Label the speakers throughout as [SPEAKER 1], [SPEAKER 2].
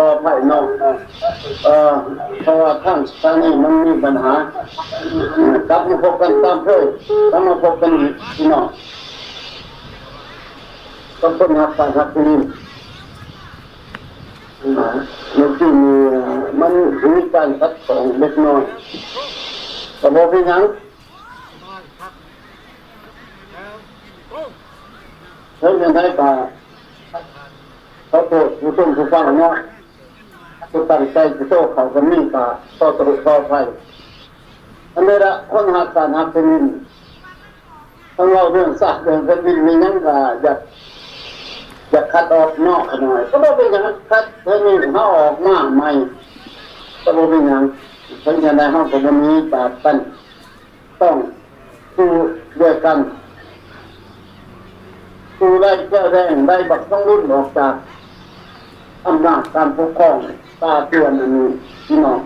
[SPEAKER 1] ขออภัยน้องเพราะว่าทางนี้มันมีปัญหา กลับมาพบกันตามเคยกลับมาพบกันอีกพี่น้องต้องเป็นหักการหักที่นี่เมื่อกี้มีมันมีการคัดกรองเล็กน้อยแต่บอกพี่ยังเฮ้ยยังไงป่าเขาโตผู้ชมผู้ฟังเนาะผู้ตั้งใจผู้โตเขาก็มีป่าต่อตรุษต่อไปอันนี้ละคนหักการหักที่นี่ต้องเล่าเรื่องสักเรื่องเป็นวินมีนั่งก็อยากคัดออกนอกหน่อยก็บอกเป็นอย่างนั้นคัดเพื่อมีเขาออกมาใหม่ก็บอกเป็นอย่างเพราะฉะนั้นเขาก็วันนี้ปราบกันต้องสู้ด้วยกันสู้ได้แก้แรงได้บักต้องรุ่นออกจากอำนาจการปกครองตาเตือนอันนี้พี่น้อง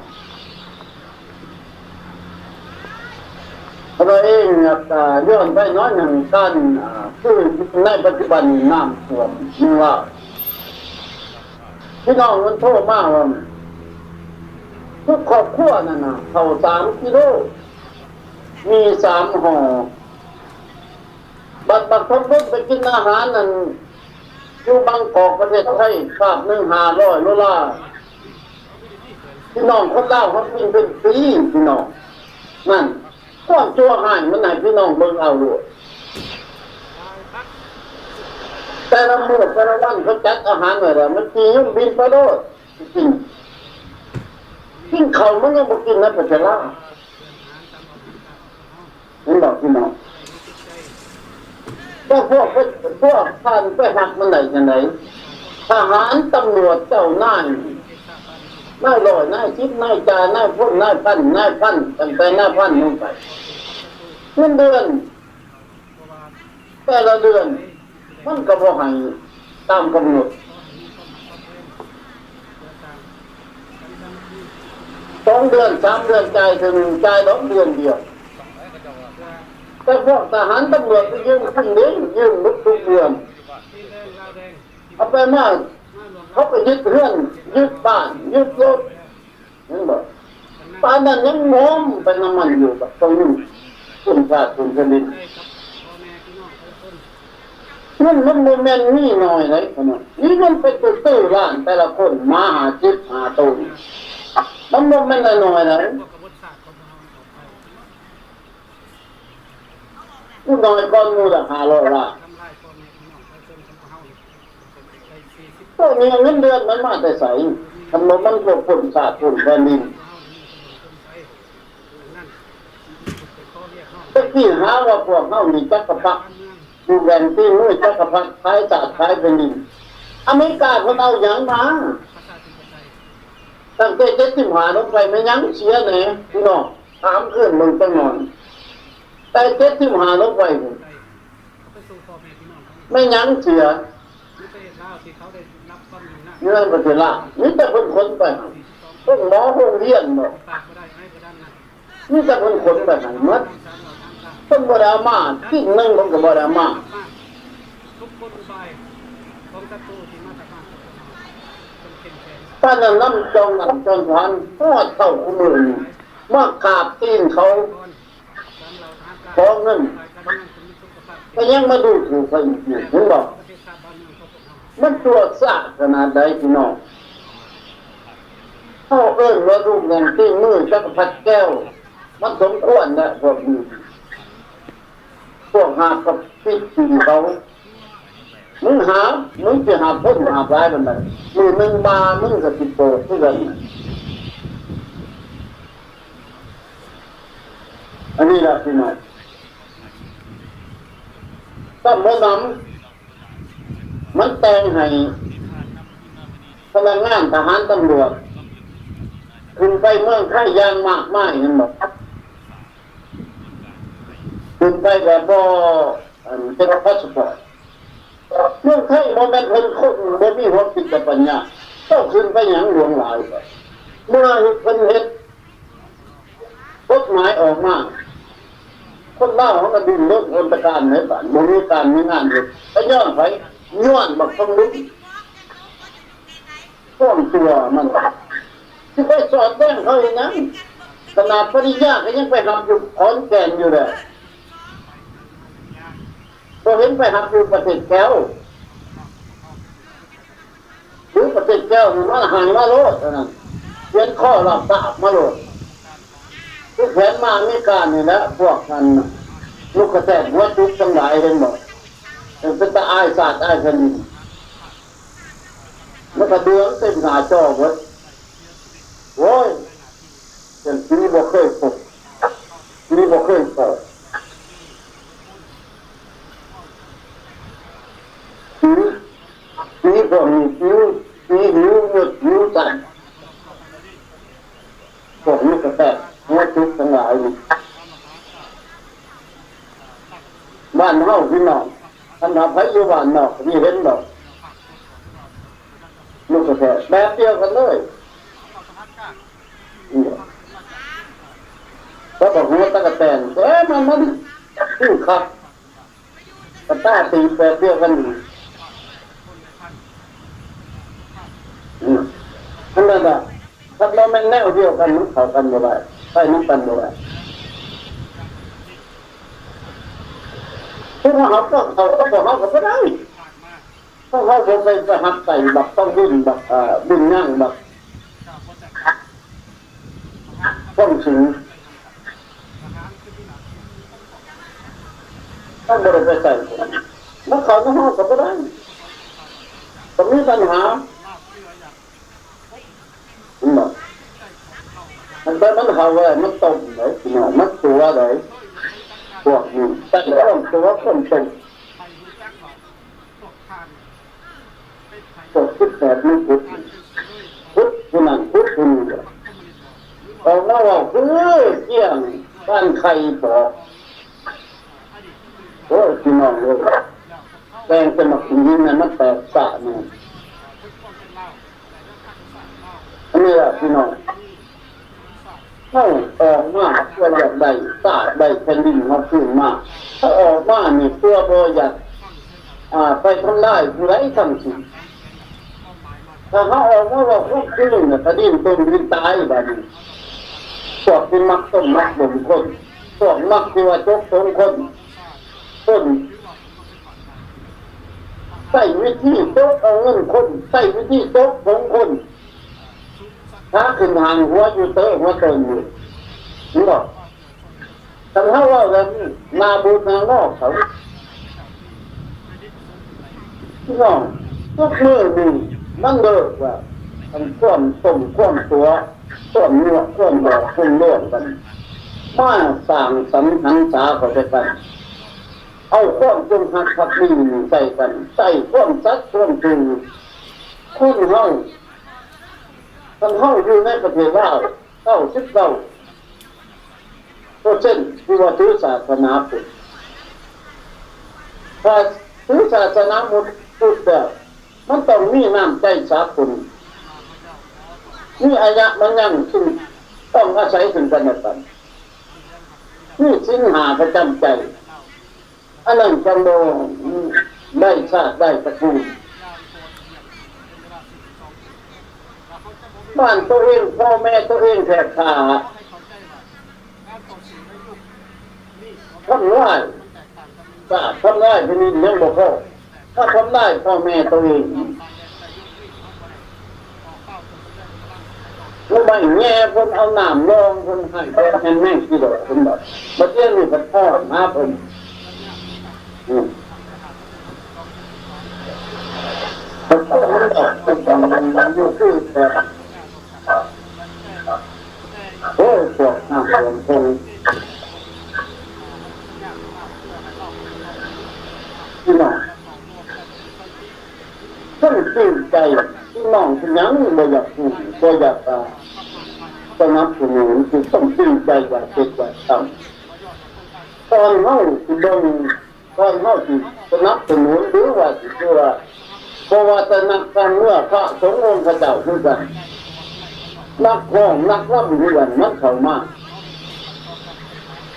[SPEAKER 1] เราเองย้อนไปน้อยหนึ่งการคือในปัจจุบันน้ำท่วมนี่ว่าพี่น้องมันโทษมากว่าทุกครอบครัวนั่นนะเท่า3 กิโลมี3 ห่อบัดทบไปกินอาหารนั่นอยู่บางกอกประเทศไทยคาบ1 $500พี่น้องคนเล่าเขากินเป็นปีพี่น้องนั่นความชั่วหายมันไหนพี่น้องเบิ่งเอาด้วยแต่ละมื้อแต่ละวันเขาจัดอาหารไว้แล้วมันกินบินไปโลดกินข้าวมันยังบ่กินนะปัจจุบันนี่บอกพี่น้องพวกท่านไปหักมันไหนจังได๋ทหารตำรวจเจ้านายนายร้อยนาย10นายจ่านายพลนายพันตั้งแต่นายพันลงไปเงินเดือนแต่ละเดือนมันก็บ่ให้ตามกำหนด2 เดือน3 เดือนจ่ายถึงจ่าย2 เดือนเดียวแต่พวกทหารตำรวจไปยืมขึ้นเลี้ยงยืมทุกเดือนเอาไปมาเขาไปยึดเรือนยึดบ้านยึดรถนั่นบอกป่านนั้นยังงมไปน้ำมันอยู่แบบตรงนี้คุณชาติคุณชลินมันโมเมนต์นี่หน่อยเลยขนาดนี่มันไปตื้อร้านแต่ละคนมาหาจิตหาตูนมันโมเมนต์หน่อยเลยผู้น้อยก้อนมูล500 ล้านตัวนี้เงินเดือนมันมาแต่ใสทำไมมันพวกผลศาสตร์ผลแผ่นดินตะกี้หาว่าพวกเขามีจักรพรรดิดูแวนที่มือจักรพรรดิท้ายศาสตร์ท้ายแผ่นดินอเมริกาเขาเอาอย่างมาตั้งแต่75ลงไปไม่ยั้งเสียแน่พี่น้องถามขึ้นมึงจังหน่อยแต่75ลงไปไม่ยั้งเสียเงื่อนประเทศละนี่แต่คนไปพวกหมอพวกเรียนเนาะนี่แต่คนไปไหนมัดคนบริมาที่นั่งคนกับบริมาป้านั่นน้ำจองน้ำจองพันทอดเท่าคู่มือมากราบตีนเขาขอเงินก็ยังมาดูถูกเขาอยู่เห็นบอกมันตัวซาขนาดใดพี่น้องเขาเอิ้นว่ารูปเงินที่มือจักรพรรดิแก้วมันสมควรนะพวกนี้พวกหากับพิธีเขามึงจะหาพ้นหาร้ายมันได้มือมึงมามึงก็ติดโตเพื่อนอันนี้แหละพี่น้องต้องมานำมันแต่งให้พลังงานทหารตำรวจขึ้นไปเมืองไทยยางมากมายเห็นบอกขึ้นไปแบบบ่เป็นพาสปอร์ตเมืองไทยโมเมนต์คนบ่มีหัวคิดกับปัญญาต้องขึ้นไปอย่างหลวงหลายเมื่อเพิ่นเฮ็ดกฎหมายออกมาคนเล่าเขาก็ดิ้นรนคนตะการในบ้านบ่มีการมีงานเฮ็ดไปย้อนบักต้องลุกค ต้นตัวมันที่ไปสอนแต้งเขาอย่างนั้นขนาดปริญญาก็ยังไปทำอยู่ขอนแก่นอยู่เลยพอเห็นไปทำอยู่ประเทศแก้วหรือประเทศแก้วมันห่างมาโลดนะเรียนข้อหลับตามาโลดทุกแผนมาไม่การนี่แหละพวกนั้นลูกกระแทกหัวจุกทั้งหลายเลยหมดเป็นตาอายศาสตร์อายคดีมันก็เดือดเต็มหน้าจอหมดโว้ยเป็นชีวิตบ่เคยพบชีวิตบ่เคยพบชีวิตบ่มีชีวิตหิวหยุดหิวสั่นพวกนี้ก็แต่หัวจุกทั้งหลายบ้านเฮาพี่น้องท่านทำให้อยู่บ้านนอกนี่เห็นดอกลูกกระแทกแบบเดียวกันเลยก็บอกหัวตะกะแตนมันขึ้นครับกระต้าตีแบบเดียวกันนั่นแหละถ้าเราไม่แนวเดียวกันมันเข้ากันไม่ได้ใช่น้ำกันไม่ได้พวกเขาก็เขาก็ไม่ได้พวกเขาไปหักใส่แบบต้องดิ้นแบบดิ้นย่างแบบต้องถึงต้องบริไปใส่มันเขาไม่ห้องก็ไม่ได้ตรงนี้ปัญหามันเป็นมันเขาเลยมันตรงเลยมันตัวเลยพวกนี้แต่ต้องตัวคนตรงตกคิดแบบนี้พุทธนั่นพุทธนี่เอาแล้วว่าเกี่ยงบ้านใครบอกโอ้พี่น้องเลยแปลงเป็นหมักยิงนั้นมันแตกสะเนี่ยอันนี้แหละพี่น้องเข้าออกมาเพื่ออยากได้สะได้แผ่นดินมาขึ้นมาถ้าออกมานี่เพื่อโบอยากไปทำได้ผู้ไรทำสิ่งถ้าเขาออกมาว่าพวกที่เนี่ยคดีต้นดินตายแบบนี้พวกที่มักต้นมักบ่มคนพวกมักที่ว่าจกต้นคนต้นใส่วิธีโต๊ะเอาเงินคนใส่วิธีโต๊ะของคนถ้าขึ้นห่างหัวอยู่เตอหัวเติมอยู่นี่หรอแต่ถ้าว่าแบบนาบูนางนอกเขาพี่น้องทุกมือนี่มันเลิกว่ามันคว่ำต้มคว่ำตัวคว่ำเนื้อคว่ำดอกคว่ำล้วนกันมาสั่งสำหันษาเขาไปกันเอาคว่ำจงหักขับดีใส่กันใส่คว่ำซัดคว่ำจูคุณเฮาท่านเฮาอยู่ในประเทศลาว99%ที่ว่าถือศาสนาพุทธถ้าถือศาสนาพุทธแล้วมันต้องมีน้ำใจสากลมีอายะมันยังซึ่งต้องอาศัยถึงกันและกันมีสินหาประจำใจอันนั้นจังโดได้ชาติได้ตระกูลบ้านตัวเองพ่อแม่ตัวเองแทบขาทำร้ายทำร้ายที่นี่เลี้ยงบ่พ่อถ้าทำร้ายพ่อแม่ตัวเองแล้วบางแง่คนเอาหนามรองคนให้คนแม่งกี่ดอกคนแบบมาเที่ยวนี่เป็นพ่อมาผมแต่ก็มันดอกมันอยู่ที่แบบโอ้พวกน้ำผมคงพี่น้องท่านตื่นใจพี่น้องที่ยังบ่อยากพูดบ่อยากสนับสนุนคือต้องตื่นใจว่าเกิดว่าทำตอนเฮาสิเบิ่งตอนเฮาสิสนับสนุนหรือว่าสิคือว่าเพราะว่าแต่นักการเมืองพระสงฆ์องค์พระเจ้าคือกันนักร้องนักรำด้วยกันมันเข้ามา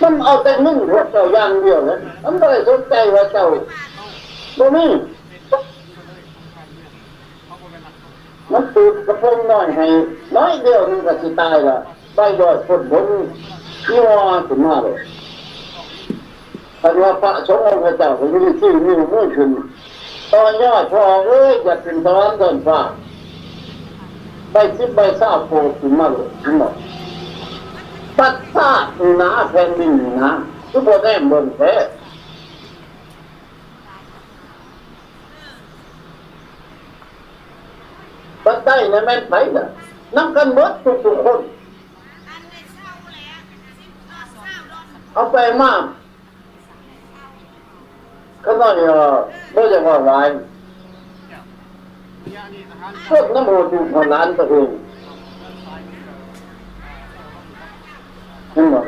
[SPEAKER 1] มันเอาแต่มึงพวกเจ้าอย่างเดียวเลยมันไม่ได้สนใจว่าเจ้าบ่มีมัน มันตูดกระพงน้อยให้น้อยเดียวนึงก็สิตายละใบยอดผลผลยี่ห้อขึ้นมาเลยแต่ว่าพระสงฆ์องค์พระเจ้าก็ยังชื่อนิ้วมือขึ้นตอนยอดพอเอ้ยจะขึ้นสวรรค์ต้นฟ้าใบสิบใบเศร้าโผล่ขึ้นมาเลยทั้งหมดปัดซาหนาแผ่นดินนะทุกคนแน่เบิ่งแท้ปัดได้ในแม่นไผ่น่ะนับกันหมดทุกคนเอาไปมากก็น้อยไม่จะว่าไรพวกน้ำโมดูพลานตัวเองนั่นหมด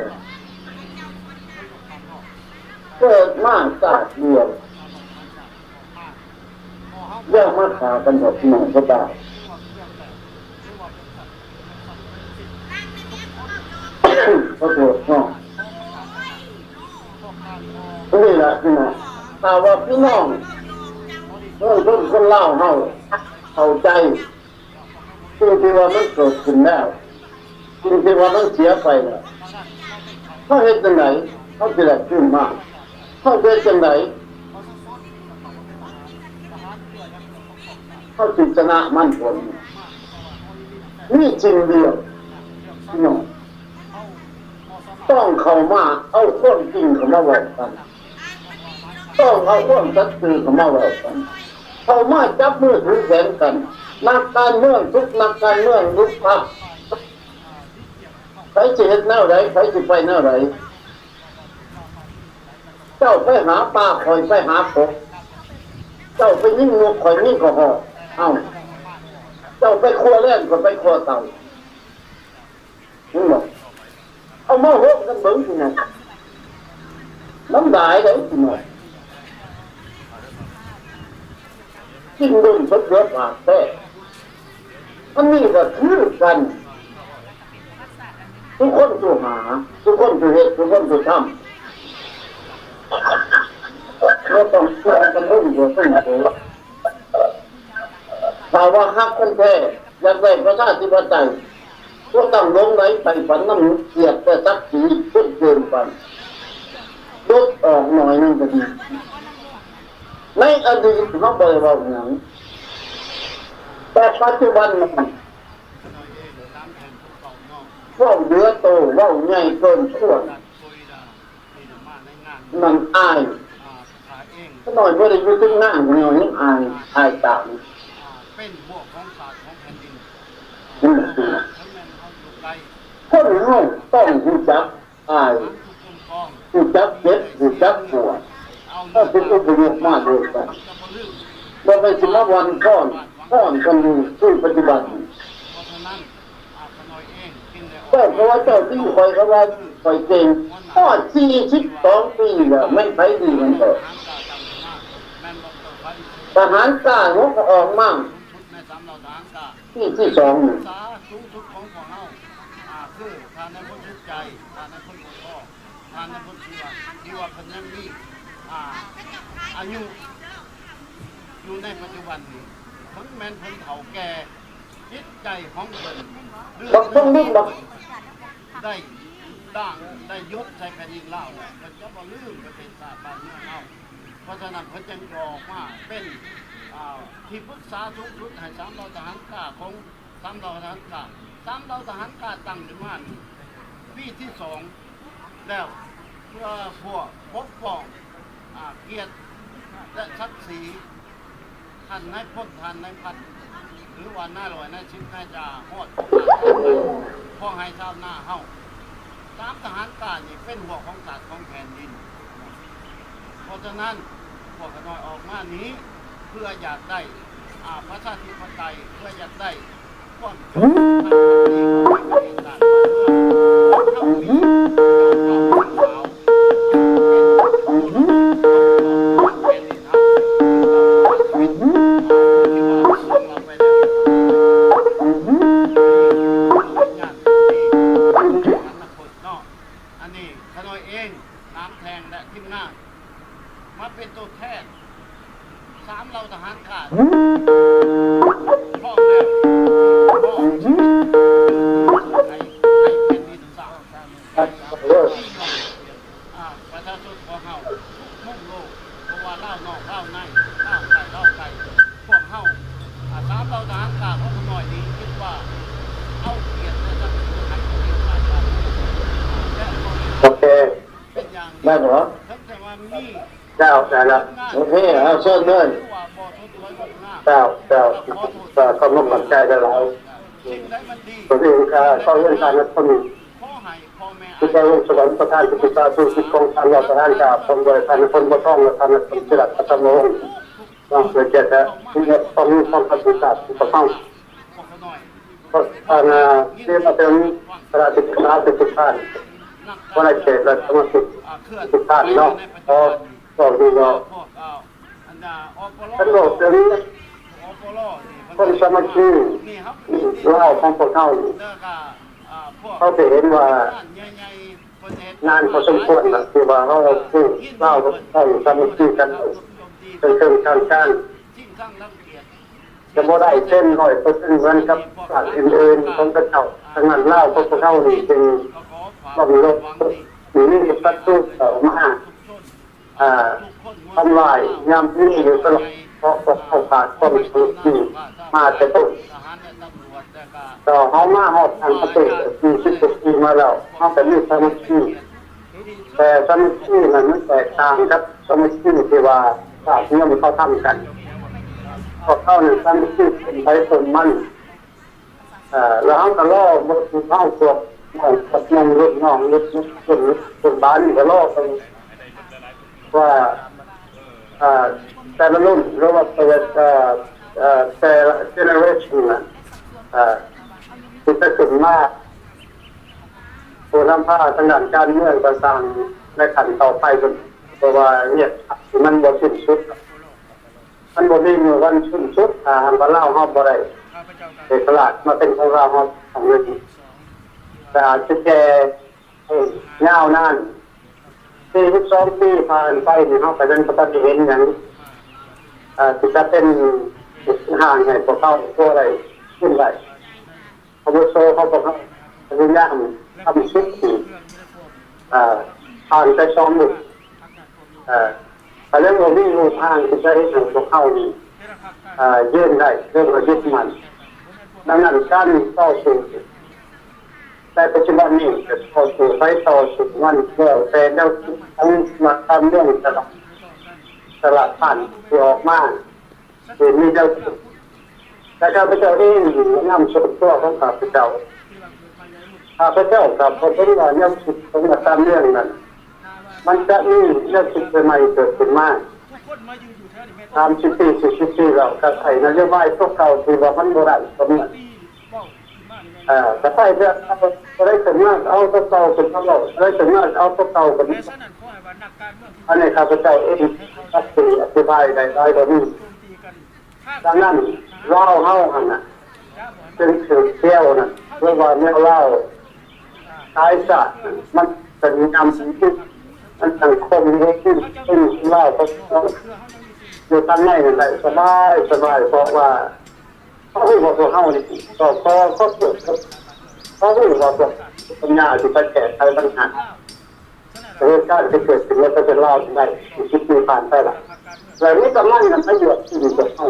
[SPEAKER 1] เกิดมากกาดเดียวเรื่องมาขากันหมดหนึ่งก็ได้ก็โกรธน้องนี่แหละพี่น้องถ้าว่าพี่น้องเมื่อคนเล่าเข้าใจสิ่งที่ว่ามันเกิดขึ้นแล้วสิ่งที่ว่ามันเสียไปแล้วเขาเห็นจังไหนเขาจะได้ขึ้นมาเขาเห็นจังไหนเขาจิตชนะมั่นคงนี่จริงเดียวพี่น้องต้องเข้ามาเอาข้อจริงเข้ามาบอกกันต้องเอาข้อสัตย์ซื่อเข้ามาบอกกันเข้ามาจับมือถือแขนกันนักการเมืองทุกนักการเมืองทุกพรรคใครจะเห็นแนวไหนใครจะไปแนวไหนเจ้าไปหาปลาคอยไปหากบเจ้าไปยิ่งนกคอยยิ่งกระหอบเอ้าเจ้าไปครัวแล่นก็ไปครัวเต่านี่หรอเอามาหกกันเบิ้งที่ไหนน้ำได้ได้ที่ไหนกินดุนสดเยอะมากแต่อันนี้ก็คือกันทุกคนจะหาทุกคนจะเห็นทุกคนจะทำเราต้องช่วยกันรุ่งเรืองขึ้นมาเลยถ้าว่าฮักกันแท้อยากได้ประชาธิปไตยพวกต้องลงไหลไปฝันน้ำเกียรติแต่สักสีขึ้นเกินไปลดออกหน่อยนึงก็ดีในอดีตเขาบริวารอย่างแต่ปัจจุบันว่าเหลือโตว่าใหญ่เกินควรมันอายหน่อยไม่ได้ยุ่งถึงหน้าหน่อยยังอายตาม
[SPEAKER 2] เป็นบวกของศาสตร์ของแผ่นดิน
[SPEAKER 1] คนเราต้องรู้จักอายรู้จักเจ็บรู้จักปวดถ้าเป็นอุปนิสัยมากเลยกันเราไปสมัครวันก้อนกันอยู่ที่ปัจจุบันก็เพราะว่าเจ้าที่คอยเขาว่าคอยเก่งก็42 ปีแล้วไม่ไปดีมันเถอะทหารกล้าเขาก็ออกมั่งที่2
[SPEAKER 2] สูงสุดของพวกเราคือทานในพ้นทุกใจทานในพ้นปวดท้องทานในพ้นเชื่อที่ว่าคนยังมีอายุอยู่ในปัจจุบันนี้ทั้งแม่นคนเฒ่าแก่จิตใจของเพิ่นได้ด่างได้ยศใส่แผ่นดินลาวเนี่ยเพิ่นจะบ่ลืมประเทศชาติบ้านเมืองเฮาเพราะฉะนั้นเพิ่นจึงออกมาเป็นที่ปรึกษาสูงสุดให้3เหล่าทหารกล้าของ3เหล่าทหารกล้า3เหล่าทหารกล้าตั้งขึ้นมาปีที่2แล้วเพื่อพวกปกป้องเกียรติและศักดิ์ศรีท่านนายพลท่านนายพันหรือว่าหน้าลอยนายชิดนายจ่าฮอดพ่อให้ชาวนาเฮา3ทหารกล้านี่เป็นหัวของศาสตร์ของแผ่นดินเพราะฉะนั้นพวกขน้อยออกมานี้เพื่ออยากได้ประชาธิปไตยเพื่ออยากได้ความเป็นทางที่ของประเทศชาติบ้านเมืองอันนี้ขน้อยเองน้ำแทงและทีมงานมาเป็นตัวแทน3เหล่าทหารกล้าพร้อมแล้ว
[SPEAKER 1] ได้เหรอ
[SPEAKER 2] ทั้งแต่ว่ามี
[SPEAKER 1] เจ้าแต่ละโอเคเอาเชิญเลย
[SPEAKER 2] ว่าบ่ทนไว้บ่งาม
[SPEAKER 1] เจ้าก็ร่วมกันใจได้แล้ว
[SPEAKER 2] สิ่งใดมันดี
[SPEAKER 1] ตัวเองก็เรื่องการรัฐมนตรี
[SPEAKER 2] ขอให้พ่อแม่
[SPEAKER 1] ที่จะลงสวรรค์ประธานที่ปรึกษาสู่สิทธิกองทานรองประธานจากคนโดยท่านคนบ่ต้องและท่านคนศิลปะธรรมงศ์ต้องเกิดเจตที่จะต้องมีความปฏิบัติที่ต้อง
[SPEAKER 2] บอกเขาหน่อย
[SPEAKER 1] เพราะท่านที่มาเป็นประธานคณะทุกท่านวันนี้เกิดและสมาชิกทุกท่านเนาะก็ดูเนาะ
[SPEAKER 2] พวกอันดาอปล
[SPEAKER 1] ท่านบอกเรื่องนี้
[SPEAKER 2] อปล
[SPEAKER 1] คนสมาชิก
[SPEAKER 2] นี่ครับ
[SPEAKER 1] เล่าของพวกเขา
[SPEAKER 2] แล้วก็พวก
[SPEAKER 1] เขาจะเห็นว่า
[SPEAKER 2] ใหญ่ๆประเทศ
[SPEAKER 1] งานพอสมควรนะที่ว่าเขาพูดเล่าต้องสมาชิกกันเป็นเชิงการ
[SPEAKER 2] ทิ้งข้างรังเกียจ
[SPEAKER 1] จะบ่ได้เส้น100%เหมือนกับศาสตร์อื่นๆของกระเจ้าทั้งนั้นเล่าพวกเขานี่เป็น
[SPEAKER 2] ก็ขอฝาก
[SPEAKER 1] ต้องลดอยู่นี่ประตูต่อมาทำลายยามนี้อยู่ตลอดเพราะเขาขาดความสุขที่มาแต่ต้น
[SPEAKER 2] ทหารและตำรวจแต่ก็
[SPEAKER 1] ต่อเขามาหอบทางประเทศ20 ปีมาแล้วเขาเป็นมีสมาชิกแต่สมาชิกนั้นมันแตกต่างกับสมาชิกที่ว่าศาสตร์เนี่ยมันเขาทำกันพอเข้าในสมาชิกเป็นไปตนมันแล้วเขาก็ล่อบทเข้าตัวน้องกับน้องรุ่นน้องรุ่นบ้านนี่ก็ล่อไปว่าแต่ละรุ่นหรือว่าแต่ละเจเนอเรชันนะที่จะขึ้นมาผู้นำพาทางด้านการเมืองต่างๆในขันต่อไปจนเพราะว่าเนี่ยมันบ่สิ้นสุดมันบ่มีมือวันสิ้นสุดหากว่าเล่าเฮาบ่ได้เอกราชมาเป็นของเราเฮาของเราแต่อาจจะแก่ยาวนาน42 ปีผ่านไปนี่เฮาก็ยังบ่ทันได้เห็นหยังที่จะเป็นห่างให้พวกเขาตัวอะไรขึ้นไปอาวุโสเขาบอกเขาพยายามทำสุดที่ผ่านไป2 มื้อแต่เรื่องว่าวิ่งรูทางที่จะให้ทางพวกเขานี่ยื่นได้เรื่องว่ายึดมันดังนั้นการต่อสู้แต่ปัจจุบันนี้จะต่อสู้ไปต่อสู้มันแล้วแต่แล้วทั้งมาทำเรื่องตลาดผ่านที่ออกมาเห็นมีเจ้าแต่ข้าพเจ้าเองนำสุดตัวของข้าพเจ้ากับพระพุทธเจ้าเนี่ยสุดของตามเรื่องนั้นมันจะมีเรื่องสุดใหม่เกิดขึ้นมา30 ปี40 ปีเราก็ใส่นโยบายพวกเก่าที่ว่ามันโบราณสมบูรณ์แต่ใส่เรื่องอะไรถึงมากเอาตัวเก่าเป็นตลอดอะไรถึงมากเอาตัวเก่าเป็นอันนี้ข้าพเจ้าเองอธิบายได้ตรงนี้ดังนั้นเล่าเฮาหันน่ะเป็นสืบเที่ยวน่ะเรื่องว่าเนี่ยเล่าตายซะมันเป็นนำสิ่งที่มันสังคมนี้ขึ้นเล่าก็อยู่ตั้งในนั่นแหละสบายเพราะว่าเขาพูดว่าพวกเฮานี่ก็เขาพูดว่าพวกปัญญาที่ไปแก้ไขปัญหาเหตุการณ์ที่เกิดขึ้นแล้วก็จะเล่าได้10 ปีผ่านไปละแล้วนี่กำลังประโยชน์ที่มีกับเขา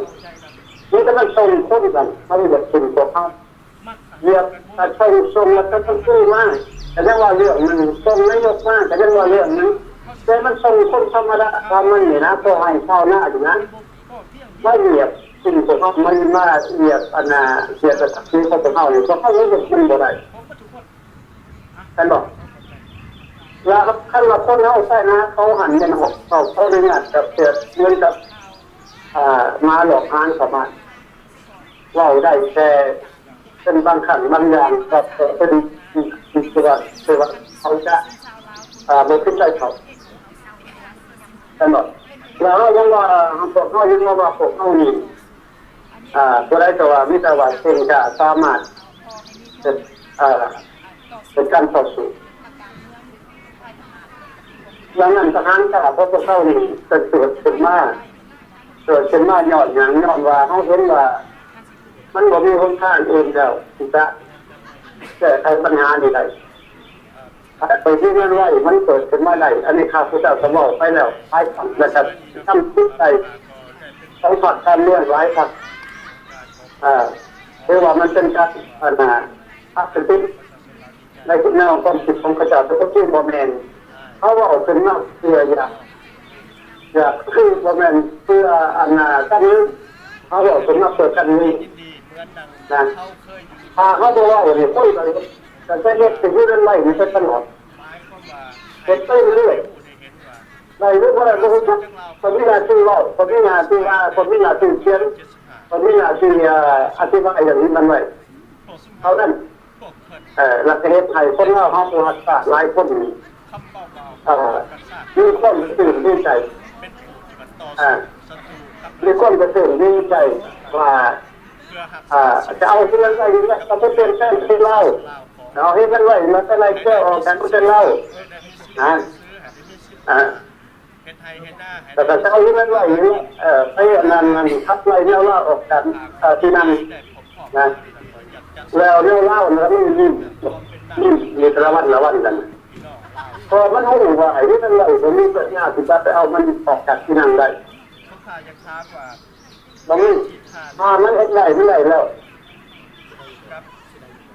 [SPEAKER 1] นี่ก็มันส่งคนกันเขาเรียกสิ่งตัวเขาเรียกแต่ส่งแล้วก็ต้องซื้อมากแต่ยังว่าเรื่องมันส่งไม่ยกมากแต่ยังว่าเรื่องนั้นแต่มันส่งคนธรรมดาทำมันนี่นะพอให้เข้าหน้าอยู่นะไม่เรียกสิ่งตัวเขามันมาเรียกอันน่ะเรียกแต่สิ่งตัวเขาเนี่ยเขาไม่ยกมันบ่ได้ท่านบอกแล้วขั้นว่าคนเขาใช่นะเขาหันกันเขาเรื่องกับเกิดเรื่องกับมาหลอกอ้างเข้ามาว่าได้แต่เป็นบางขันบางอย่างกับเป็นว่าเขาจะไม่ขึ้นใจเขาท่านบอกแล้วยังว่าพวกเขายังว่าพวกเขานี่ตัวได้ตัวมิตรวัดเองจะสามารถเป็นการต่อสู้ดังนั้นทหารกล้าพวกเขานี่จะเกิดขึ้นมาย้อนอย่างย้อนว่าเขาเห็นว่ามันบ่มีคนข้างเองแล้วที่จะแก้ไขปัญหานี้ได้ไปที่นั่นไว้มันเกิดขึ้นมาได้อันนี้ข้าพเจ้าสมบอกไปแล้วไปนะครับทำทุกใจต้องฝักการเรื่องไว้ครับเรียกว่ามันเป็นการพัฒนาในแนวความคิดของข้าพเจ้าทุกที่โมเมนต์ เขาบอกเป็นนักเสืออยากคือประมาณเพื่ออันกันนี้เขาบอกเป็นนักเสือกันนี้นะพาเขาบอกว่าเนี่ยคุยกันแต่จะเฮ็ดสิ่งที่เป็นไรนี่เป็นตลอดเฮ็ดไปเรื่อยในเรื่องอะไรก็คือคนที่งานที่เล่าคนที่งานที่คนที่งานที่เขียนคนที่งานที่อธิบายอย่างนี้มันไว้เขานั่นหลักเหตุไทยคนเล่าเขาประวัติศาสตร์หลายคนมีคนตื่นดีใจมีคนจะตื่นดีใจว่าจะเอาที่นั่นไปนี่แหละก็เป็นแค่ที่เล่าเอาให้กันไว้มันเป็นอะไรแค่ออกกันก็เป็นเล่าแต่ถ้าเอาที่นั่นไว้นี่ไปนั่นทับไรเนี่ยเล่าออกกันที่นั่นนะแล้วเรื่องเล่าแล้วไม่มีระวันกันพอมันหูว่าไอ้นี่มันเลยผมมีปัญญาที่จะไปเอามันออกจากที่นั่นได้ตรงนี้มันเอ็ดไหลไม่ไหลแล้ว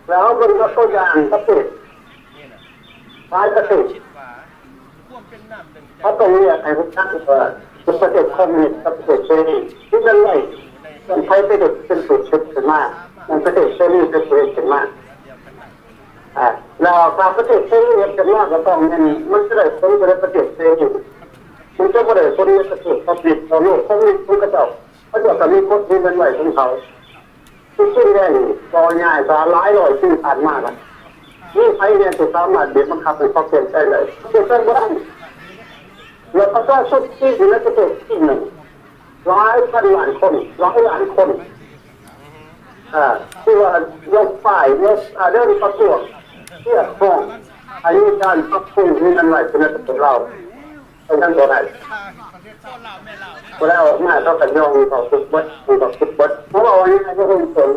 [SPEAKER 1] แล้วเป็นตัวอย่างเกษตรภายเกษตรเพราะตรงนี้ไอ้พวกนั้นเป็นเกษตรคอมมิวนิสต์เกษตรเสรีที่นั่นเลยมันใช้ไปดึกเป็นสุดชุดขึ้นมามันเกษตรเสรีเป็นสุดขึ้นมาแล้วความเกษตรเสรีเป็นมากก็ต้องมันจะได้คนจะได้เกษตรเสรีมันจะไม่ได้คนที่เกษตรคอมมิวนิสต์โลกคอมมิวนิสต์ทุกกระเจ้าเขาจะมีคนที่เป็นไหวของเขาที่ชื่อแดงก็ง่ายสาหลายร้อยชื่อผ่านมากนี่ใครเนี่ยจะสามารถเด็ดมันขับเป็นข้อเขียนได้เลยเขียนได้บ้างแล้วก็ต้องชุดที่อยู่ในประเทศที่หนึ่ง100,000 ล้านคน100 ล้านคนที่ว่ายกฝ่ายยกเรื่องประท้วงเทียบฟ้องอายุการปรับปรุงที่นั่นไหวเป็นประเทศเราเป็นทั้งตัวไหนแล้วมาเท่ากันยองต่อสุดบดเพราะว่าวันนี้ก็คงสน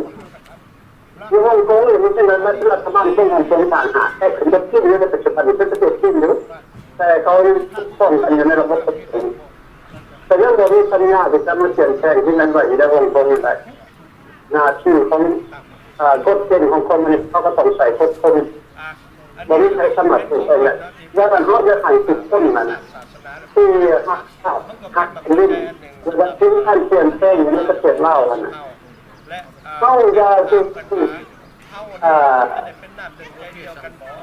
[SPEAKER 1] ที่ฮ่องกงหรือมันเป็นอะไรมันรัฐบาลเป็นฮ่องกงต่างหากแต่ถึงจะขึ้นในปัจจุบันเป็นประเทศที่หนึ่งแต่เขาป้องกันอยู่ในระบบแต่เรื่องโดยสัญญาที่จะมาเปลี่ยนแปลงที่นั่นไว้ในฮ่องกงได้หน้าที่ของกฎเกณฑ์ของคอมมิวนิสต์เขาก็ต้องใส่กฎคอมมิวนิสต์บริษัทสมัครเป็นอะไรแล้วมันรถจะใส่ติดต้นมันที่หักลิ้นวันที่ท่านเปลี่ยนแปลงอยู่ในประเทศลาวนะเข้ายาคือ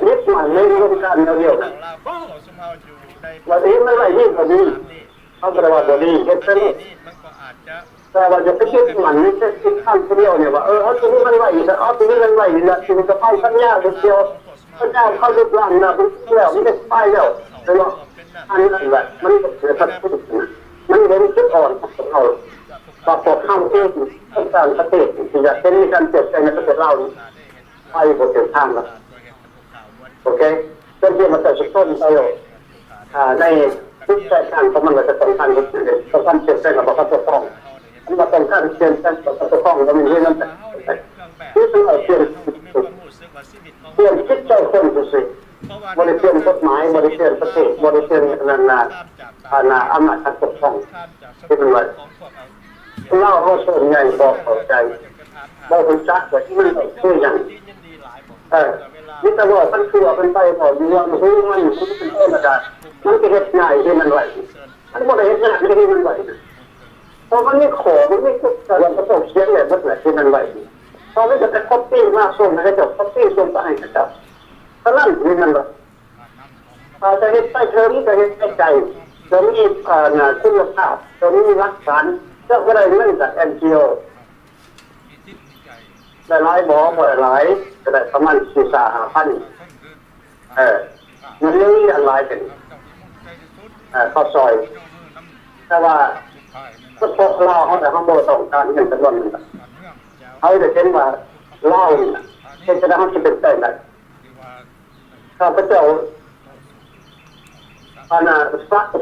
[SPEAKER 1] นิดหน่อยในวงการเดียวกันวันนี้ไม่ไหวยิ่งกว่านี้เขาประวัติดีเห็นเป็นแต่ว่าจะไปคิดหมันนี่แค่คิดขั้นเดียวเนี่ยว่าเอาตรงนี้มันไหวนะเอาตรงนี้มันไหวนะถึงจะเข้าสัญญาเดียวพระเจ้าเข้ารูปร่างนะเป็นแล้วไม่ได้ไปแล้วแต่ว่าอันนี้แหละมันเกิดสัตว์พุทธนะมันเป็นจุดอ่อนของเราปรับปรุงข้ามเองต้องการประเทศที่จะเป็นการเปลี่ยนแปลงในประเทศเราไปบนเส้นทางแล้วโอเคเรื่องที่มันจะต้นประโยชน์ในทุกแต่การของมันจะต้องการเปลี่ยนแปลงกับประเทศต้องมันต้องการเปลี่ยนแปลงกับประเทศต้องแล้วมันเรื่องนั้นที่ต้องเปลี่ยนคิดใจคนดูสิบริเวณกฎหมายบริเวณประเทศบริเวณนานาอำนาจการปกครองที่เป็นไรเล่าเขาส่วนใหญ่บอกเข้าใจบอกคุณจักว่าที่มันคืออย่างนี่ตลอดมันคือเป็นไปพออยู่ว่ามันคือมันเป็นต้นอากาศมันจะเหตุง่ายที่มันไหวมันไม่ได้เหตุง่ายที่มันไหวเพราะมันไม่ขอมันไม่คุกแต่เราก็ต้องเขียนแบบนั้นแหละที่มันไหวพอไม่จะคอปปี้มากส่งให้เจ้าคอปปี้ส่งไปให้เจ้าเพราะนั่นนี่มันแบบจะเห็นใจเธอนี่จะเห็นใจจะมีคุณภาพจะมีหลักฐานจะไม่ได้เรื่องจาก NGO ได้หลายหมอบ่หลายจะได้ประมาณ4,000-5,000มันเรื่องนี้อะไรเป็นข้อซอยแต่ว่าก็พวกเราเขาแต่เขาโบต้องการเงินจำนวนนึงเขาจะเช่นว่าเล่าเช่นจะได้เขาจะเป็นใจไหนข้าพเจ้า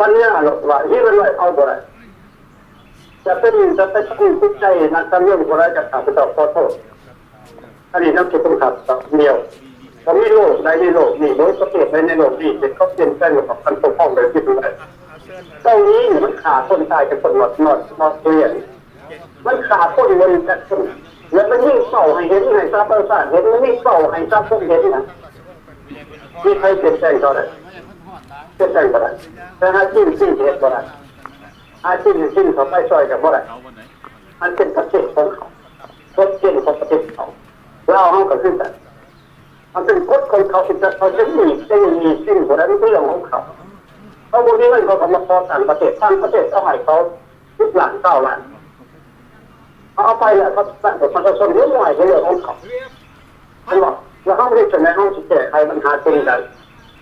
[SPEAKER 1] ปัญญาหรอกว่าที่มันไหวเอาบ่ได้จะไปตั้งจิตใจนักการเมืองบ่ได้จะข้าพเจ้าขอโทษอันนี้ต้องคิดต้องขัดเดียวเพราะมีโลกในโลกนี่โดยประเทศในโลกนี่เป็นเขาเปลี่ยนแปลงกับการปกครองเลยที่ดูได้ตรงนี้มันขาดคนตายกับคนหมดเปลี่ยนมันขาดคนบริจาคแล้วมันยิ่งเป่าให้เห็นให้ทราบประสาทเห็นมันยิ่งเป่าให้ทราบพวกเห็นนะที่ใครเปลี่ยนแปลงเขาได้เป ก็ใช่บ่ได้แต่หาจิ้มที่เฮ็ดบ่ได้หาจิ้มเขาไปช่วยกันบ่ได้มันเป็นประเทศของเขากฎเกณฑ์ของประเทศเขาเราเฮาก็คือกันมันเป็นกฎของเขาที่เขาจะมีสิ่งบ่ได้เป็นเรื่องของเขาเขาบ่มีเงินเขาก็มาขอต่างประเทศเอาให้เขา10 ล้าน9 ล้านเอาไปแล้วเขาตั้งประชาชนเรื่องใหม่เรื่องของเขาใช่ป่ะแล้วเขาไม่ได้จะในห้องแก้ไขปัญหาตรงใด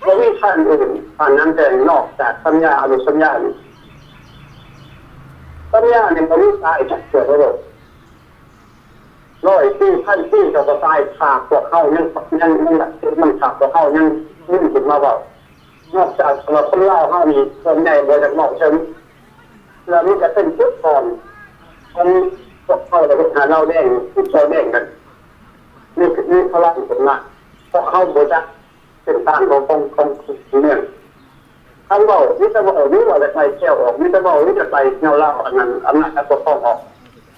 [SPEAKER 1] เราวิชาอื่นผ่านนั้นแต่นอกจากสัญญาอนุสัญญาเนี่ยมันไม่ตายจากเกิดระบบ100 ปี1,000 ปีก็ตายขาดพวกเขายังมันขาดพวกเขายังนิ่งขึ้นมาว่านอกจากเราคนเล่าเขามีส่วนใหญ่โดยจากนอกเชิงแล้วนี่จะเป็นจุดก่อนมันพวกเขาเราหาเราแดงทุกโซแดงกันนี่พลังสมนักเพราะเขาโบจักเป็นทางของเมืองท่านบอกนี่จะบอกนี่ว่าจะไปเที่ยวออกนี่จะบอกนี่จะไปเงาเล่าอันนั้นอำนาจการปกครองออก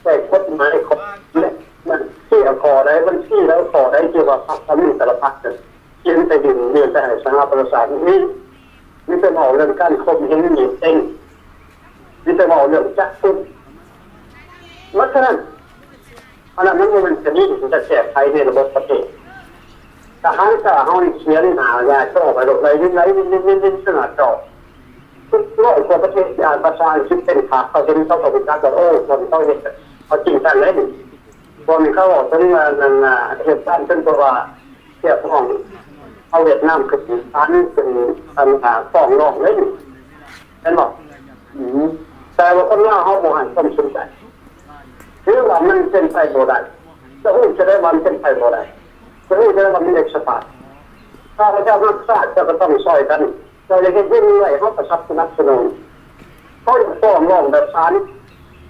[SPEAKER 1] แต่กฎหมายของเนี่ยมันที่ขอได้มันที่แล้วขอได้เกี่ยวกับพรรคการเมืองแต่ละพรรคเนี่ยเขียนไปดินเรียนแต่สหประชาชาตินี่จะบอกเรื่องการข่มเหงหนีเองนี่จะบอกเรื่องจักรเพราะฉะนั้นอันนั้นมันจะนี่จะแก้ไขในระบบประเทศทหารก็เขาเขียนหายาโจ้ไปหลบเลยนี่สนัดจอบทุกโลกทั่วประเทศยานประชาชนเป็นขาเขาจะมีเขาตกเป็นการโอ้คนเขาเห็นเขาจริงจังเลยคนเขาบอกถึงนั่นเหตุการณ์เป็นตัวเทียบของเอาเวียดนามคืออันเป็นปัญหาฟ้องร้องเลยเห็นบอกแต่ว่าคนล่าเขาโมหันต้มสนใจคือว่ามันเป็นไฟโบได้จะพูดจะได้วันเป็นไฟโบได้จะพูดจะได้วันมีเอกสารถ้าพระเจ้านักฆ่าจะต้องซอยกันเราจะเห็นยิ่งใหญ่เขาประชับสนับสนุนเขาจะฟ้องร้องแบบศาล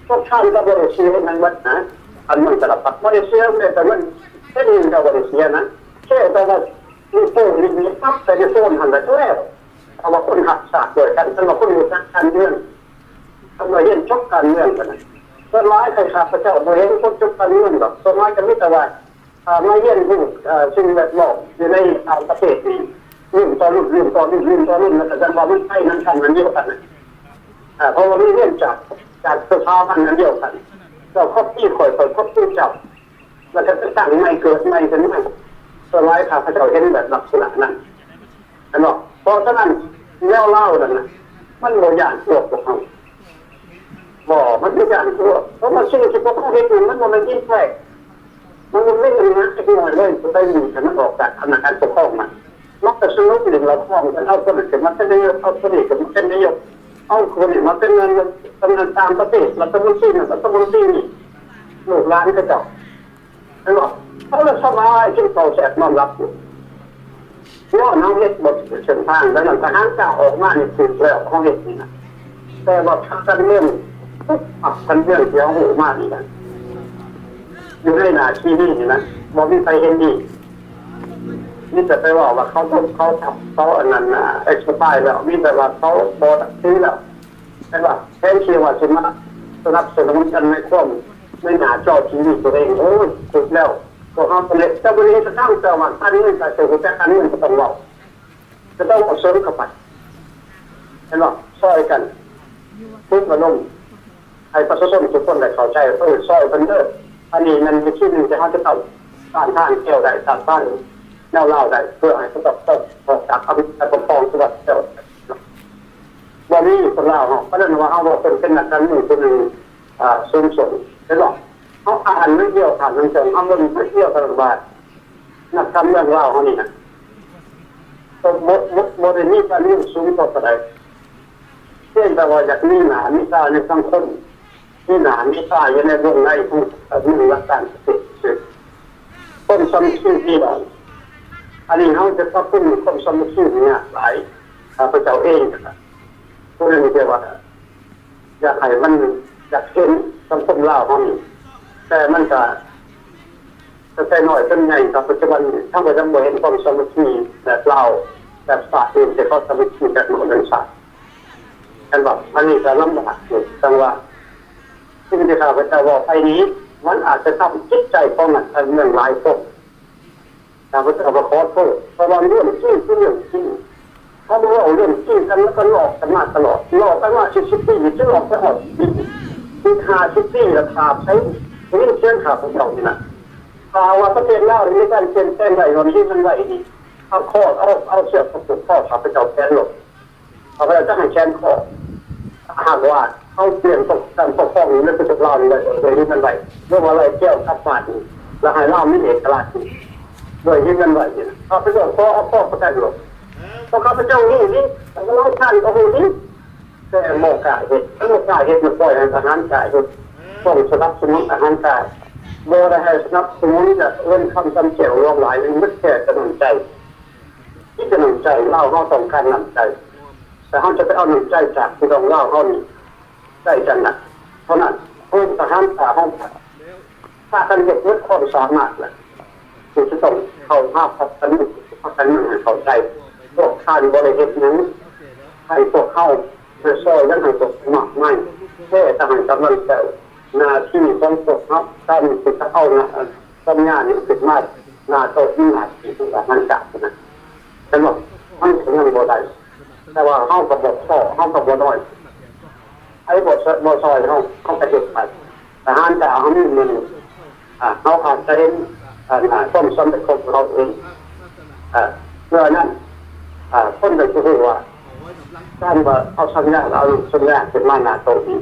[SPEAKER 1] ก็ท่านก็บริสุทธิ์ในวัดนะอันมันจะรับบริสุทธิ์แต่มันแค่นี้ก็บริสุทธิ์นะแค่แต่ว่ามีโป้มีปั๊บแต่ในโซนหันไปแล้วเอาว่าคนหักศาสตร์ด้วยกันเอาว่าคนมีการเมืองเอาว่าเห็นชกการเมืองกันส่วนร้ายใครขาดพระเจ้าโดยเห็นคนจุกกันเงินแบบส่วนร้ายจะไม่แต่ว่ามาเยี่ยมผู้สิ่งแวดล้อมอยู่ในต่างประเทศนี้รุ่นต่อรุ่นแล้วแต่จะบอกรุ่นไทยนั้นทำนั้นเดียวกันเพราะว่าเรื่องจากสภาพนั้นเดียวกันเราครอบที่คอยครอบที่จับแล้วจะตั้งไม่เกิดไม่เป็นไม่ส่วนร้ายขาดพระเจ้าเห็นแบบลักษณะนั้นนะเนาะเพราะฉะนั้นเล่านั่นนะมันโมยานตัวของเขามันไม่อย่างตัวเพราะมันสิ่งที่พวกเขาเห็นมันมันยิ่งแปลกมันไม่มีนะไอ้ที่มันเล่นได้ยินแต่มันออกจากอำนาจการปกครองมันก็สนุกหนึ่งเราคล้องกันเอาคนอื่นมาเป็นนายกเอาคนอื่นมาเป็นนายกเอาคนอื่นมาเป็นเงินตามประเทศรัฐมนตรีนี่ลูกหลานก็เจ้าไอ้บอกเขาเลยสบายจึงโตแสบน้อมรับย้อนน้องเฮ็ดบทเชิงทางแล้วหลังจากนั้นจะออกมาในสื่อแล้วของเฮ็ดนี่นะแต่ว่าทางการเมืองกันเรื่องเสียงหูมากนี่นะอยู่ในหน้าที่นี่นะบอกมีใครเห็นดีนี่จะไปบอกว่าเขาทำเขาอันนั้นเอ็กซ์ไพร์แล้วมีแต่ว่าเขาโบตัดซื้อแล้วใช่ป่ะแทนที่ว่าจะมาสนับสนุนกันในความในหน้าจอทีวีตัวเองโอ้ยสุดแล้วพวกเขาเป็นเจ้าบริษัทตั้งเจ้ามันท่านนี้จะเจอหัวใจกันนี่ก็ต้องบอกจะต้องเอาเสริมเข้าไปเห็นป่ะช่วยกันพูดมาลงให้ประชาชนทุกคนได้เข้าใจซอยเป็นเด้ออันนี้มันเป็นที่หนึ่งที่เขาจะต้องสร้างทางเกี่ยวได้สร้างบ้านแนวเล่าได้เพื่อให้เขาต้องออกจากอำนาจปกครองจังหวัดเจ้าวันนี้คนเล่าเขาก็เรียกว่าเขาเป็นนักการเมืองคนหนึ่งสูงส่งใช่หรอเขาอ่านไม่เกี่ยวผ่านทางเชิงเขาไม่เกี่ยวกับรัฐบาลนักการเมืองเล่าเขานี่นะโมเดลนี้การเมืองสูงต่อไปเช่นแต่ว่าจากนี้หนาไม่ตาในสังคมนี่หนาไม่ตายในวงในผู้มีรักการเสพต้นสมุทรที่เราอันนี้เขาจะต้องพึ่งต้นสมุทรเนี่ยหลายพระเจ้าเองนะครับพวกนี้เรียกว่าอยากให้มันอยากเห็นสังคมเล่าเขานี่แต่มันจะใช้หน่อยเป็นไงครับปัจจุบันทั้งหมดทั้งมวลเห็นต้นสมุทรแบบเล่าแบบศาสตร์เองแต่เขาสมุทรแบบโมเดลศาสตร์กันบอกอันนี้จะลำบากอยู่จังว่าที่พระเจ้าบอกไปนี้มันอาจจะทำจิตใจของนักการเมืองหลายคนพระเจ้าขอโทษเพราะว่าเรื่องจริง เขาบอกว่าเรื่องจริงกันแล้วก็หลอกกันมาตลอดหลอกกันว่า10 ปีจะหลอกไปหมดมี50 ปีแล้วขาดใช้เรื่องเชื่อขาดของเรานี่นะข่าวว่าประเทศลาวมีการเปลี่ยนแปลงไหววันนี้มันไหวดีเอาข้อเอาเชือกผูกข้อขาพเจ้าแขนหลบเอาไปจะให้แขนข้อหากว่าเขาเปลี่ยนการปกครองนี้แล้วจะเล่าเลยโดยที่มันไหวเรื่องอะไรเกี่ยวกับฝ่ายแล้วให้เล่าไม่เอกราชโดยที่มันไหวเนี่ยเอาไปเอาข้อประกันหลบพอข้าพเจ้านี่แต่ก็เล่าท่านก็หูนี้แต่โมกะเหตุมันปล่อยให้ทหารกายต้องสนับสนุนทหารกายโดยให้สนับสนุนจะเอื้อนคำจำเจียวรวมหลายมันแค่กำลังใจที่กำลังใจเล่าเขาต้องการนำใจแต่เขาจะไปเอาหนึ่งใจจากที่ต้องเล่าเขานี่ใจจังนะเพราะนั้นผู้ทหารตาห้องถ้ากันเด็กเล็กความสามารถแหละคือจะต้องเข้าภาพพัฒนาให้เข้าใจพวกข้าบริเหตุนั้นให้พวกเข้าจะช่วยยังให้พวกมากไม่แค่ทหารกำลังใจหน้าที่ของพวกเขาการติดเข้านะทำงานนี่ติดมากหน้าโตที่หน้าที่ของทหารจับนะแต่ว่ามันถึงยังบ่ได้แต่ว่าเข้ากับบทข้อเข้ากับบทน้อยไอ้บทซอยเข้าไปเด็กไปทหารจะเอาให้มันเขาอาจจะเห็นต้นสมเด็จของเราเองเมื่อนั้นคนจะรู้ว่าการว่าเอาสัญญาเอาสัญญาเป็นมานาโตอี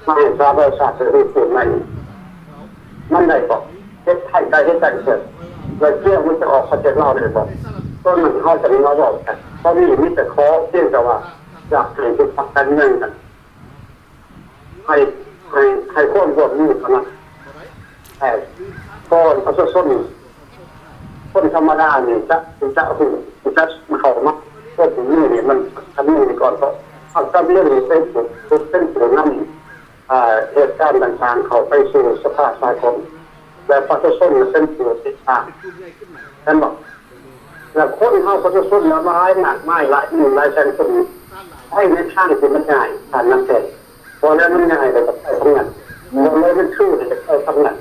[SPEAKER 1] มาให้ทราบว่าศาสตร์หรือสิ่งนั้นมันได้บอกเฮ็ดไทยได้เฮ็ดได้เกิดเลยเที่ยวมันจะออกประเทศเราเลยบอกต้นมันเขาจะมีมาบอกกันเพราะนี่มีแต่ขอเพียงแต่ว่าอยากให้ทุกพักกันเงินกันให้คนรวมมือกันนะแต่ก็เอาส้นคนธรรมดาเนี่ยจะเข้ามาก็ถึงนี่มันทำนี่ก่อนเพราะเอาจำเรื่องนี้เป็นตัวนำเหตุการณ์ต่างๆเขาไปสู่สภาพสังคมและประชาชนเป็นตัวติดตามท่านบอกแล้วคนเข้าประชาชนแล้วมาให้หนักไม่หลายแสนคนให้ในทางที่มันง่ายผ่านน้ำเสร็จพอแล้วมันง่ายเลยกับใครทำงานมันเลยมันชื่อเลยกับใครทำงาน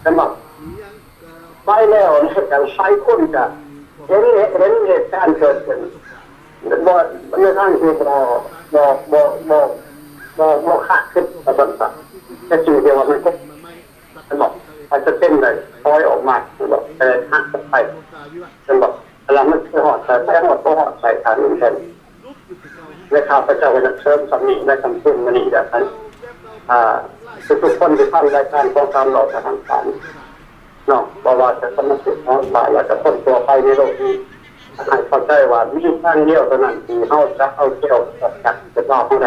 [SPEAKER 1] ท่านบอกไปแล้วการใช้คนจะเห็นเหตุการณ์เกิดขึ้นบอกในทางที่บอกขาดขึ้นแต่บางสักแต่จริงๆว่ามันก็ฉันบอกอาจจะเต้นเลยคอยออกมาฉันบอกแต่หักไปฉันบอกแล้วมันคือหอดใส่หอดก็หอดใส่ฐานนึงแทนในข่าวพระเจ้าวันเชิญสำนีในคำพูดมันนี่แบบนั้นทุกคนที่ทำรายการของการหลอกทางการเนาะบอกว่าจะสมัครน้องสายอยากจะพ้นตัวไปในโลกนี้ให้เข้าใจว่ามีทางเดียวเท่านั้นที่เขาจะเอาเกี่ยวกับการจะรอผู้ใด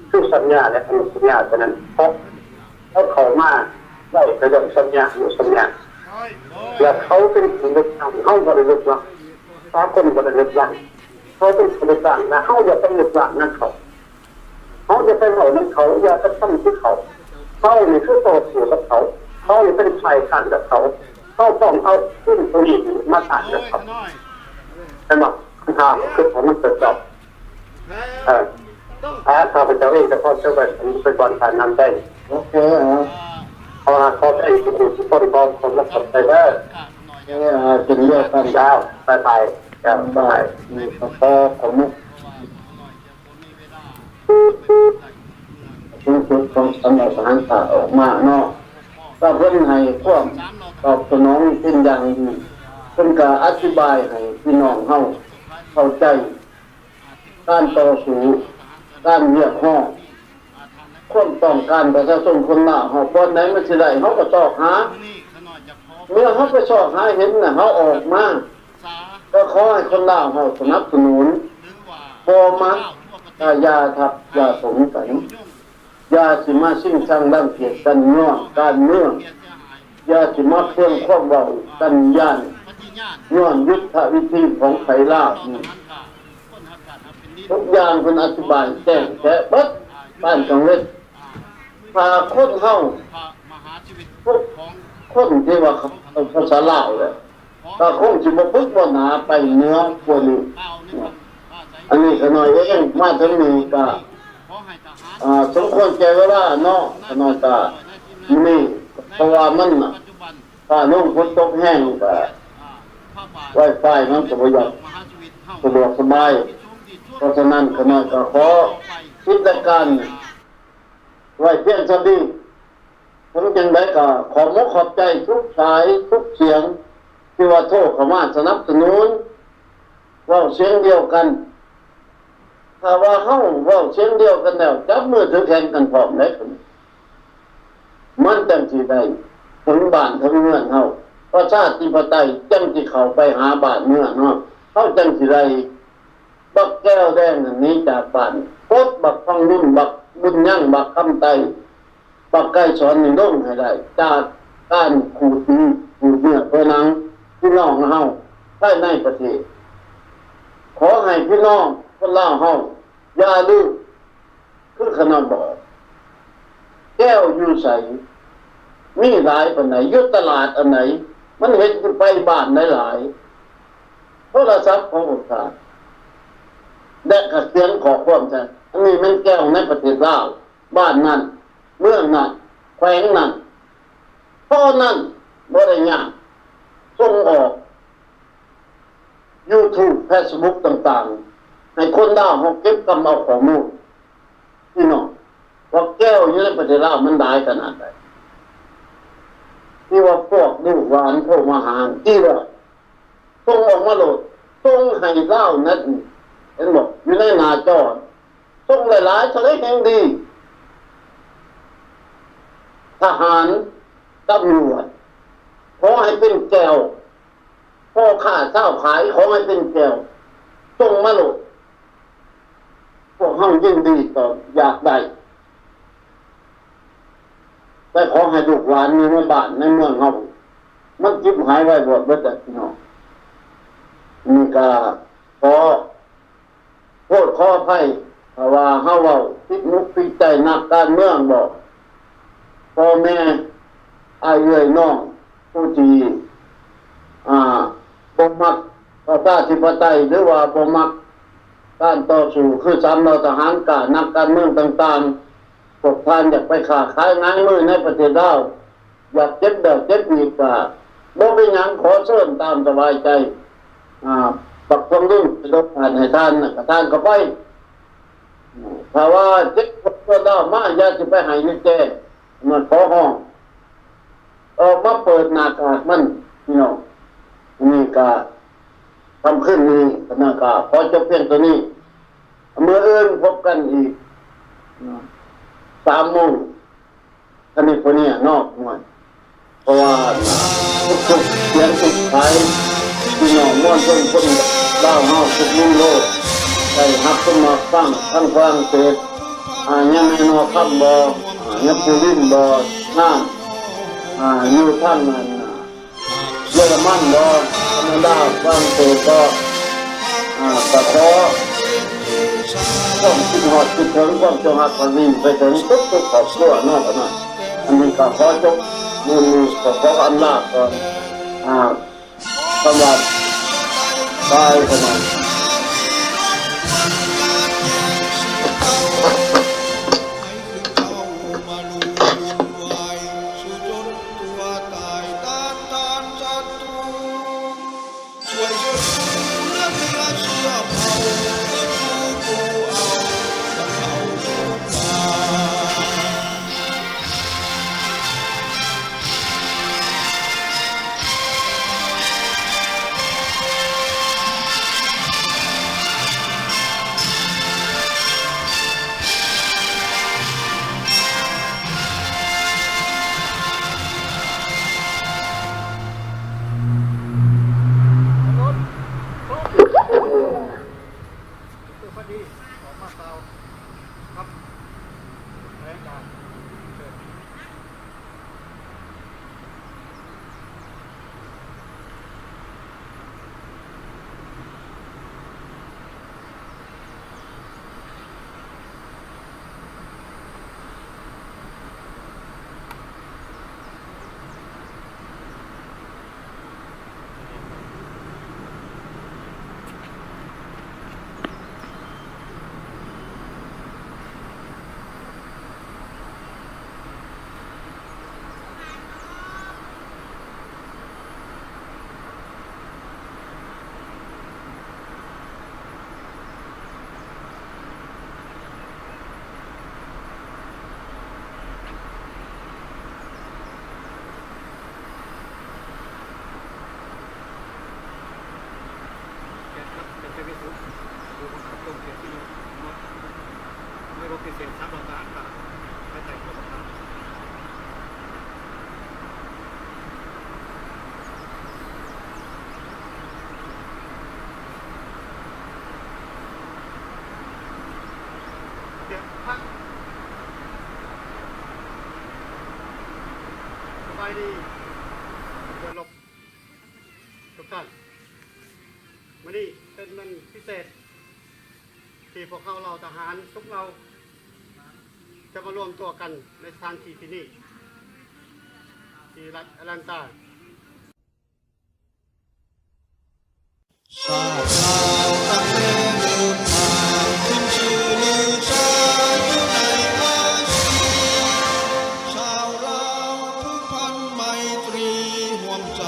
[SPEAKER 1] คือสัญญาและอนุสัญญาเท่านั้นเพราะเขามาได้กระโดดสัญญาอยู่สัญญาและเขาเป็นผู้ลึกลับเขาบริลึกลับเขาคนบริลึกลับเขาเป็นผู้ลึกลับและเขาอย่าไปลึกลับนั่นเขาจะไปเหล่านั้นเขาอย่าไปทำที่เขาเนี่ยคือโตสู่กับเขาเนี่ยเป็นชายกันกับเขาต้องเอาขึ้นตัวนี้มาตัดกับเขาใช่ไหมคำถามคือผมมันเกิดจากข้าพเจ้าเองจะพอเชื่อว่าเป็นก่อนการนำได้โอเคพอเขาได้ทุกคนพร้อมคนรับใจได้จึงเลือกกันยาวไปกันไปมีพอผมที่สุดของสำนักทหารต่างออกมาเนาะก็เพื่อให้พวกตอบสนองเป็นอย่างดีเป็นการอธิบายให้พี่น้องเข้าใจการต่อสู้การเรียกร้องคนต้องการประชาชนคนหน้าเขาคนไหนมันสิได้เขาก็สอบหาเมื่อเขาไปสอบหาเห็นน่ะเขาออกมาก็ขอให้คนหน้าเขาสนับสนุนพอมักอย่าทับอย่าสงสัยอย่าสิมาชิงชังดังเกียรติกันเนาะการเมืองอย่าสิมาเพิ่มความเบากันย่านย้อนยุทธวิธีของไผลาทุกอย่างเป็นอธิบายแจ้งแท้บัดบ้านจังเวทพาคนเข้าพวกคนที่ว่าภาษาลาวเลยก็คงสิบ่พึกบ่หนาไปเนื้อกว่านี้อันนี้ก็น้อยเองมาถึงนี้ก็สมควรแก่เวลาเนาะก็น้อยก็นี่เพราะว่ามันถ้าลงฝนตกแห้งก็ไวไฟมันก็บ่อยากสะดวกสบาย เพราะฉะนั้นขณะก็ขอกิจการไว้เพียงเท่านี้ทั้งยังไงก็ขอมกขอบใจทุกสายทุกเสียงที่ว่าโทษเข้ามาสนับสนุนเว้าเสียงเดียวกันถ้าว่าเฮาเว้าเสียงเดียวกันแล้วจับมือถือแขนกันพร้อมได้มันจังสิได้ถึงบ้านถึงเมืองเฮาประชาธิปไตยจังสิเข้าไปหาบ้านเมืองเนาะเฮาจังสิได้บักแก้วแดงอันนี้จากบ้านโคตรบักฟังรุ่นบักบุญยั่งบักคำไตบักไก่สอนนี่ลงให้ได้จากการขูดเนื้อตัวหนังพี่น้องเฮาภายในประเทศขอให้พี่น้องคนลาวเฮาอย่าลืมคือขนาดบอกแก้วอยู่ใสมีหลายปานไหนอยู่ตลาดอันไหนมันเห็นขึ้นไปบ้านหลายโทรศัพท์ของผมค่ะและกระเสียงขอความใช่อันนี้มันแก้วในประเทศลาวบ้านนั้นเมืองนั้นแขวงนั้นเพราะนั้นบ่ได้ยากส่งออก YouTube Facebook ต่างๆให้คนลาวเฮาเก็บกำเอาข้อมูลพี่น้องว่าแก้วอยู่ในประเทศลาวมันหลายขนาดใดที่ว่าพวกลูกหลานโทรมาหาที่ว่าส่งออกมาโหลดส่งให้ลาวนั้นเห็นบอกอยู่ในหน้าจอส่งหลายๆทะเลแห่งดีทหารตำรวจขอให้เป็นแก้วพ่อค้าเจ้าขายขอให้เป็นแก้วส่งมาโหลดพวกเฮายิ่งดีต่ออยากได้แต่ขอให้ลูกหลานในบ้านในเมืองเฮามันจิบหายไว้บ่เบิดพี่น้องมีกาขอโทษขออภัยเพราะว่าเฮาเว้าคิดมุกคิดใจนักการเมืองบ่พ่อแม่อ้ายเอื้อยน้องผู้ที่บ่มักประชาธิปไตยหรือว่าบ่มักการต่อสู้คือสามเหล่าทหารกล้านักการเมืองต่างๆพวกท่านอยากไปค้าขายงานมือในประเทศลาวอยากเจ็บแบบเจ็บอีกก็บ่เป็นหยังขอเชิญตามสบายใจปักตรงนี้ลดผ่านให้ท่านนะท่านก็ไปถ้าว่าเจ็บก็ได้มาอย่าสิไปให้นี่แจ้มันขอห้องมาเปิดหน้ากากมันพี่น้องนี่ก็ทำขึ้นนี้หน้ากากขอจบเพียงตัวนี้เมื่ออื่นพบกันอีก3 โมงท่านนี้คนนี้นอกหน่วยเพราะว่าทุกเสียงทุกท้ายพี่น้องม่วนต้นคนดาวเฮาทุกมุมโลกได้ฮับขึ้นมาฟังทั้งฝรั่งเศสยังไม่นอคำบ่ยังปูลินบ่น้ำอยู่ทั้งนั้นเยอรมันบ่แคนาดาฝรั่งเศสบ่ตะขอความคิดฮอดคิดถึงความจงรักภักดีไปถึงทุกครอบครัวนอกจากนั้นอันนี้ก็ขอจบมือก็ขออำนาจก่อนสำหรับตายประมาณ
[SPEAKER 2] รบพิเศษ3เราทหารก็ไปแต่งตัวครับเดี๋ยวพักสบายดีเดินหลบทุกท่านวันนี้เป็นมันพิเศษที่พวกเขาเราทหารทุกเราจะมารวมตัวกันในสถานที่ที่นี่ที่รัฐแอตแลนตา
[SPEAKER 3] ชาติเราตั้งแต่เดินทางขึ้นชื่อลือชาอยู่ในอาเซียนชาวเราผูกพันไมตรีห่วงใจ